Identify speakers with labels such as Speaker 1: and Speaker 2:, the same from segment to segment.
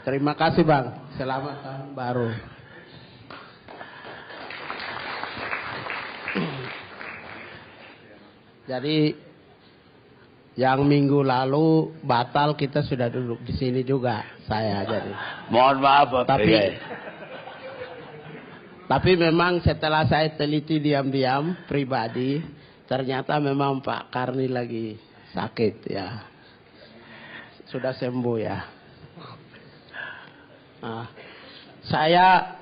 Speaker 1: Terima kasih Bang. Selamat tahun baru. Jadi yang minggu lalu batal kita sudah duduk di sini juga saya jadi.
Speaker 2: Mohon maaf Pak.
Speaker 1: Tapi memang setelah saya teliti diam-diam pribadi, ternyata memang Pak Karni lagi sakit ya. Sudah sembuh ya. Nah, saya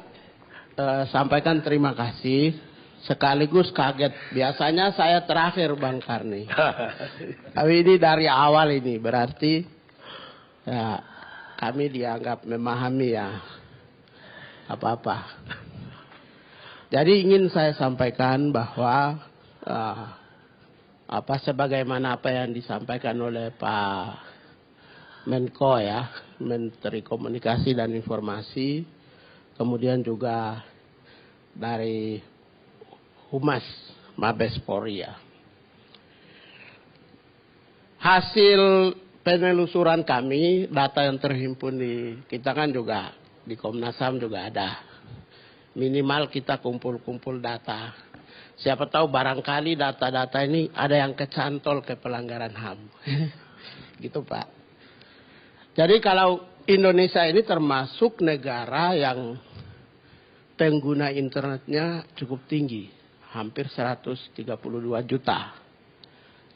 Speaker 1: sampaikan terima kasih. Sekaligus kaget. Biasanya saya terakhir Bang Karni. Tapi ini dari awal ini. Berarti ya, kami dianggap memahami ya apa-apa. Jadi ingin saya sampaikan bahwa sebagaimana apa yang disampaikan oleh Pak Menko ya, Menteri Komunikasi dan Informasi, kemudian juga dari Humas Mabes Polri ya. Hasil penelusuran kami, data yang terhimpun di kita kan juga di Komnas HAM juga ada. Minimal kita kumpul-kumpul data. Siapa tahu barangkali data-data ini ada yang kecantol ke pelanggaran HAM. Gitu Pak. Jadi kalau Indonesia ini termasuk negara yang pengguna internetnya cukup tinggi. Hampir 132 juta.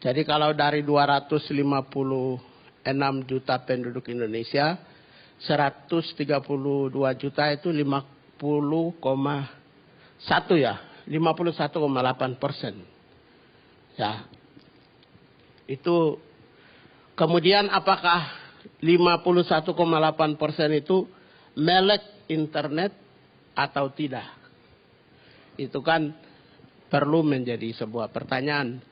Speaker 1: Jadi kalau dari 256 juta penduduk Indonesia, 132 juta itu 50,1 ya, 51,8%. Ya, itu kemudian apakah 51,8% itu melek internet atau tidak? Itu kan perlu menjadi sebuah pertanyaan.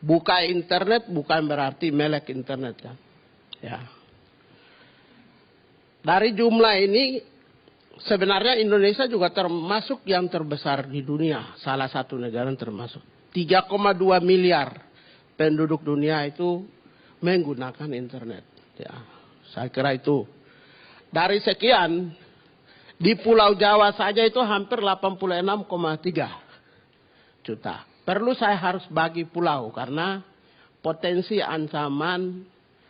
Speaker 1: Buka internet bukan berarti melek internet kan. Ya. Dari jumlah ini sebenarnya Indonesia juga termasuk yang terbesar di dunia. Salah satu negara yang termasuk. 3,2 miliar penduduk dunia itu menggunakan internet. Ya. Saya kira itu. Dari sekian, di Pulau Jawa saja itu hampir 86,3 juta. Perlu saya harus bagi pulau karena potensi ancaman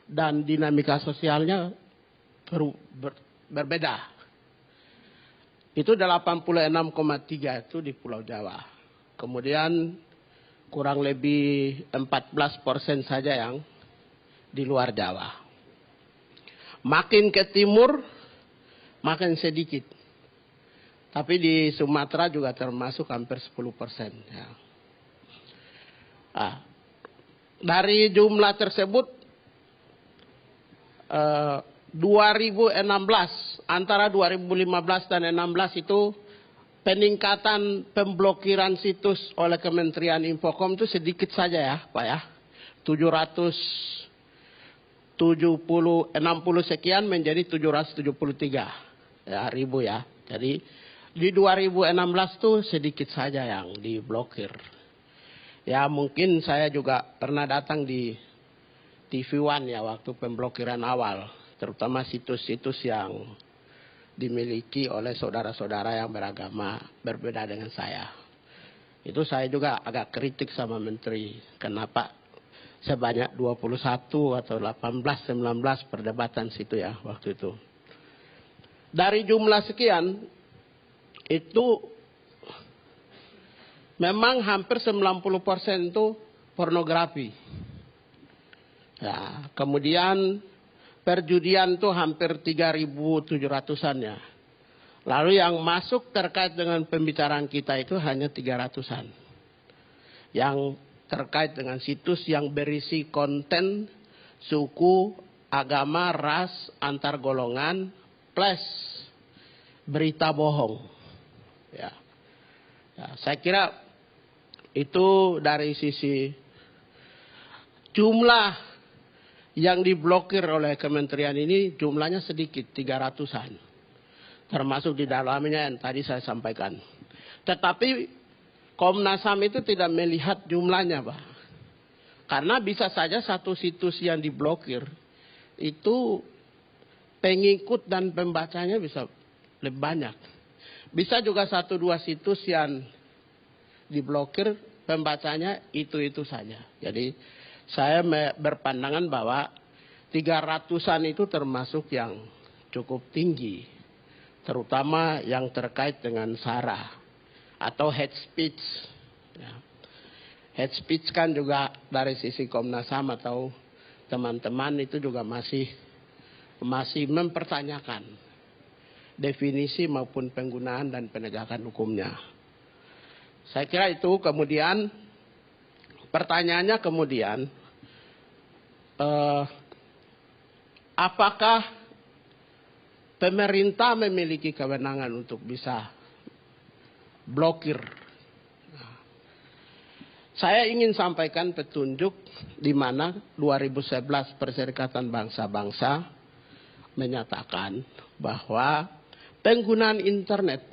Speaker 1: dan dinamika sosialnya berbeda. Itu 86,3 itu di Pulau Jawa. Kemudian kurang lebih 14% saja yang di luar Jawa. Makin ke timur makin sedikit. Tapi di Sumatera juga termasuk hampir 10%. Ya. Nah, dari jumlah tersebut 2016 antara 2015 dan 2016 itu peningkatan pemblokiran situs oleh Kementerian Infocom itu sedikit saja ya Pak ya. 60 sekian menjadi 773 ya, ribu ya. Jadi di 2016 tuh sedikit saja yang diblokir. Ya mungkin saya juga pernah datang di TV One ya waktu pemblokiran awal. Terutama situs-situs yang dimiliki oleh saudara-saudara yang beragama berbeda dengan saya. Itu saya juga agak kritik sama Menteri. Kenapa sebanyak 21 atau 18, 19 perdebatan situ ya waktu itu. Dari jumlah sekian, itu memang hampir 90% itu pornografi. Ya, kemudian perjudian itu hampir 3.700-an ya. Lalu yang masuk terkait dengan pembicaraan kita itu hanya 300-an. Yang terkait dengan situs yang berisi konten suku, agama, ras, antar golongan, plus berita bohong. Ya. Ya, saya kira itu dari sisi jumlah yang diblokir oleh kementerian ini jumlahnya sedikit, 300-an. Termasuk di dalamnya yang tadi saya sampaikan. Tetapi Komnas HAM itu tidak melihat jumlahnya, Pak. Karena bisa saja satu situs yang diblokir itu pengikut dan pembacanya bisa lebih banyak. Bisa juga 1-2 situs yang diblokir, pembacanya itu-itu saja. Jadi saya berpandangan bahwa 300-an itu termasuk yang cukup tinggi. Terutama yang terkait dengan SARA atau hate speech. Ya. Hate speech kan juga dari sisi Komnas HAM atau teman-teman itu juga masih mempertanyakan definisi maupun penggunaan dan penegakan hukumnya. Saya kira itu. Kemudian pertanyaannya kemudian, apakah pemerintah memiliki kewenangan untuk bisa blokir? Saya ingin sampaikan petunjuk di mana 2011 Perserikatan Bangsa-Bangsa menyatakan bahwa penggunaan internet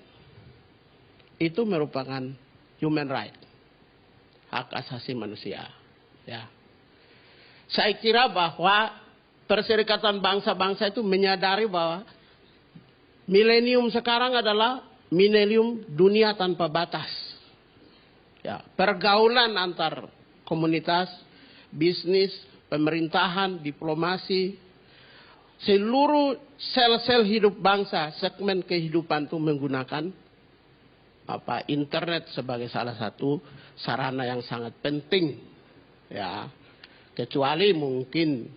Speaker 1: itu merupakan human right, hak asasi manusia. Ya. Saya kira bahwa Perserikatan Bangsa-Bangsa itu menyadari bahwa milenium sekarang adalah milenium dunia tanpa batas. Ya, pergaulan antar komunitas, bisnis, pemerintahan, diplomasi, seluruh sel-sel hidup bangsa, segmen kehidupan itu menggunakan internet sebagai salah satu sarana yang sangat penting. Ya, kecuali mungkin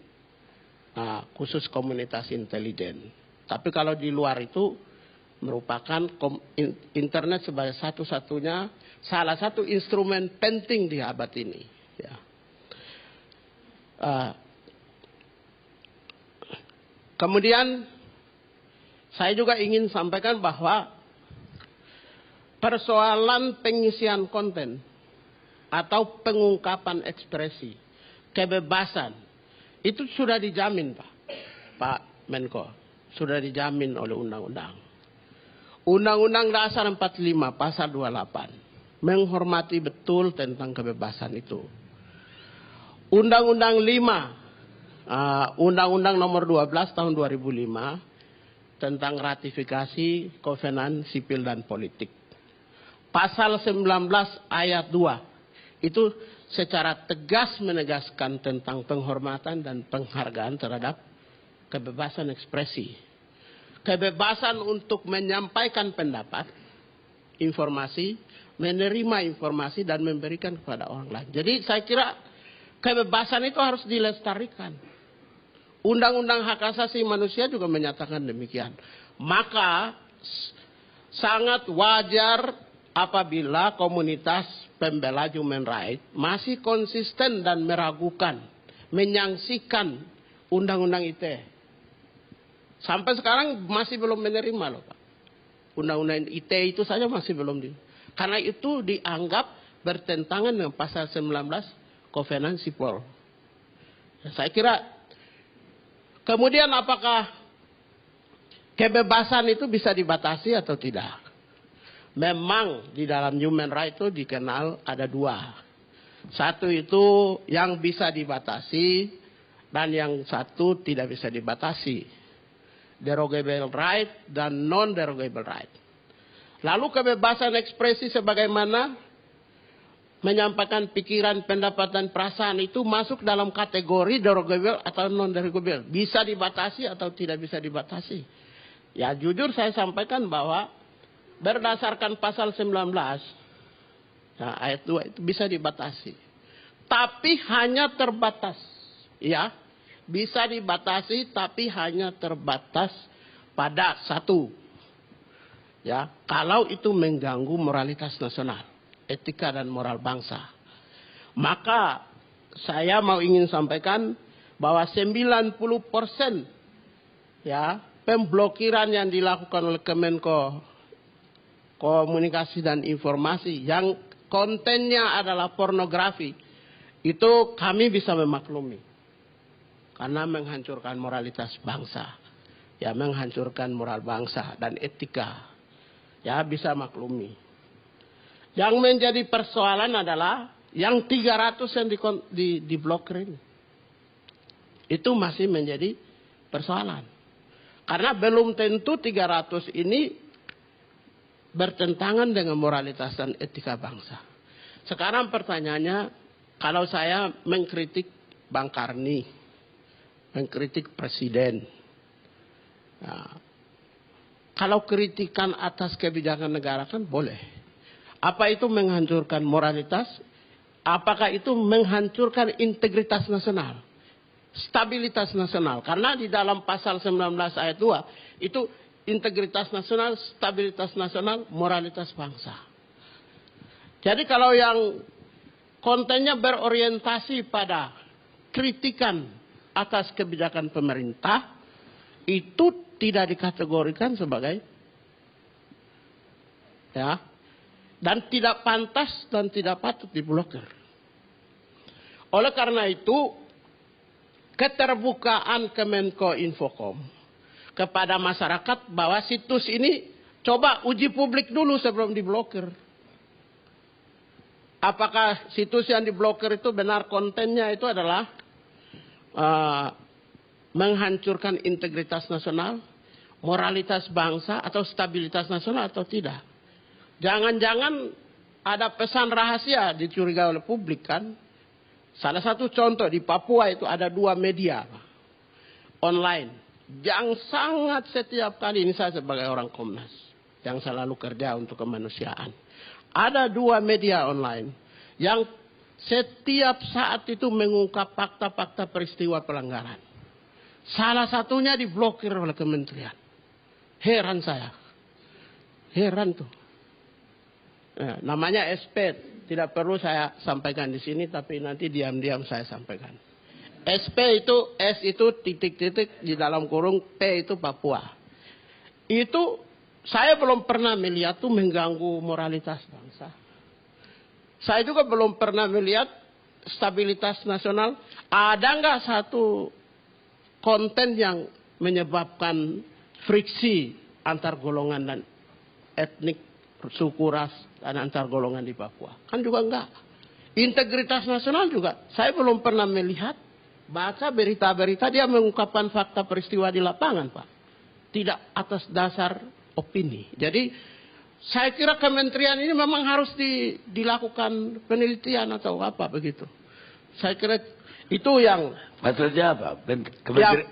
Speaker 1: khusus komunitas intelijen. Tapi kalau di luar itu merupakan internet sebagai salah satu instrumen penting di abad ini. Ya. Kemudian saya juga ingin sampaikan bahwa persoalan pengisian konten atau pengungkapan ekspresi, kebebasan, itu sudah dijamin Pak Menko, sudah dijamin oleh undang-undang. Undang-Undang Dasar 45 pasal 28 menghormati betul tentang kebebasan itu. Undang-Undang 5, Undang-Undang nomor 12 tahun 2005 tentang ratifikasi Kovenan Sipil dan Politik. Pasal 19 ayat 2 itu secara tegas menegaskan tentang penghormatan dan penghargaan terhadap kebebasan ekspresi. Kebebasan untuk menyampaikan pendapat, informasi, menerima informasi dan memberikan kepada orang lain. Jadi saya kira kebebasan itu harus dilestarikan. Undang-Undang Hak Asasi Manusia juga menyatakan demikian. Maka sangat wajar apabila komunitas pembela human rights masih konsisten dan meragukan, menyangsikan Undang-Undang ITE. Sampai sekarang masih belum menerima loh Pak. Undang-undang ITE itu saja masih belum karena itu dianggap bertentangan dengan pasal 19 Kovenan Sipol. Saya kira kemudian apakah kebebasan itu bisa dibatasi atau tidak? Memang di dalam human rights itu dikenal ada 2. Satu itu yang bisa dibatasi dan yang satu tidak bisa dibatasi. Derogable right dan non-derogable right. Lalu kebebasan ekspresi sebagaimana menyampaikan pikiran, pendapat, dan perasaan itu masuk dalam kategori derogable atau non-derogable. Bisa dibatasi atau tidak bisa dibatasi. Ya jujur saya sampaikan bahwa berdasarkan pasal 19 ayat 2 itu bisa dibatasi. Tapi hanya terbatas. Ya. Bisa dibatasi tapi hanya terbatas pada 1. Ya, kalau itu mengganggu moralitas nasional, etika dan moral bangsa. Maka saya ingin sampaikan bahwa 90% ya, pemblokiran yang dilakukan oleh Kemenko Komunikasi dan Informasi yang kontennya adalah pornografi, itu kami bisa memaklumi. Karena menghancurkan moralitas bangsa. Ya, menghancurkan moral bangsa dan etika. Ya, bisa maklumi. Yang menjadi persoalan adalah yang 300 yang diblokir ini. Itu masih menjadi persoalan. Karena belum tentu 300 ini bertentangan dengan moralitas dan etika bangsa. Sekarang pertanyaannya, kalau saya mengkritik Bang Karni, mengkritik Presiden, nah, kalau kritikan atas kebijakan negara kan boleh. Apa itu menghancurkan moralitas? Apakah itu menghancurkan integritas nasional? Stabilitas nasional. Karena di dalam pasal 19 ayat 2, itu integritas nasional, stabilitas nasional, moralitas bangsa. Jadi kalau yang kontennya berorientasi pada kritikan atas kebijakan pemerintah, itu tidak dikategorikan sebagai dan tidak pantas dan tidak patut diblokir. Oleh karena itu, keterbukaan Kemenko Infocom kepada masyarakat bahwa situs ini coba uji publik dulu sebelum diblokir. Apakah situs yang diblokir itu benar kontennya itu adalah menghancurkan integritas nasional, moralitas bangsa, atau stabilitas nasional atau tidak. Jangan-jangan ada pesan rahasia dicurigai oleh publik kan. Salah satu contoh di Papua itu ada 2 media online yang sangat setiap kali, ini saya sebagai orang Komnas yang selalu kerja untuk kemanusiaan. Ada 2 media online yang setiap saat itu mengungkap fakta-fakta peristiwa pelanggaran. Salah satunya diblokir oleh kementerian. Heran saya. Heran tuh. Namanya SP. Tidak perlu saya sampaikan di sini, tapi nanti diam-diam saya sampaikan. SP itu, S itu titik-titik di dalam kurung, P itu Papua. Itu saya belum pernah melihat tuh mengganggu moralitas bangsa. Saya juga belum pernah melihat stabilitas nasional. Ada nggak satu konten yang menyebabkan friksi antar golongan dan etnik, suku, ras, dan antar golongan di Papua? Kan juga enggak. Integritas nasional juga saya belum pernah melihat, baca berita-berita dia mengungkapkan fakta peristiwa di lapangan, Pak. Tidak atas dasar opini. Jadi saya kira kementerian ini memang harus dilakukan penelitian atau apa begitu. Saya kira itu yang
Speaker 2: maksudnya apa?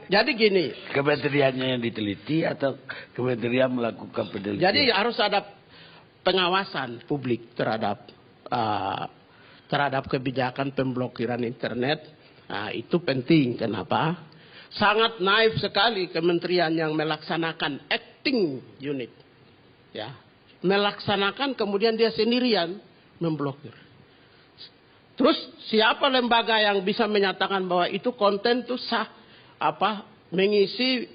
Speaker 1: jadi gini.
Speaker 2: Kementeriannya yang diteliti atau kementerian melakukan penelitian?
Speaker 1: Jadi harus ada pengawasan publik terhadap kebijakan pemblokiran internet. Nah, itu penting. Kenapa? Sangat naif sekali kementerian yang melaksanakan acting unit. Ya. Melaksanakan kemudian dia sendirian memblokir. Terus siapa lembaga yang bisa menyatakan bahwa itu konten itu sah, mengisi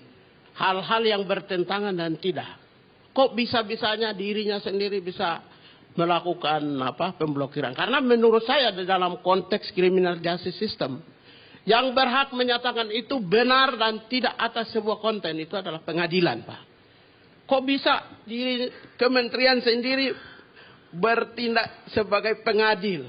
Speaker 1: hal-hal yang bertentangan dan tidak? Kok bisa-bisanya dirinya sendiri bisa melakukan pemblokiran? Karena menurut saya di dalam konteks criminal justice system, yang berhak menyatakan itu benar dan tidak atas sebuah konten itu adalah pengadilan, Pak. Kok bisa diri kementerian sendiri bertindak sebagai pengadil?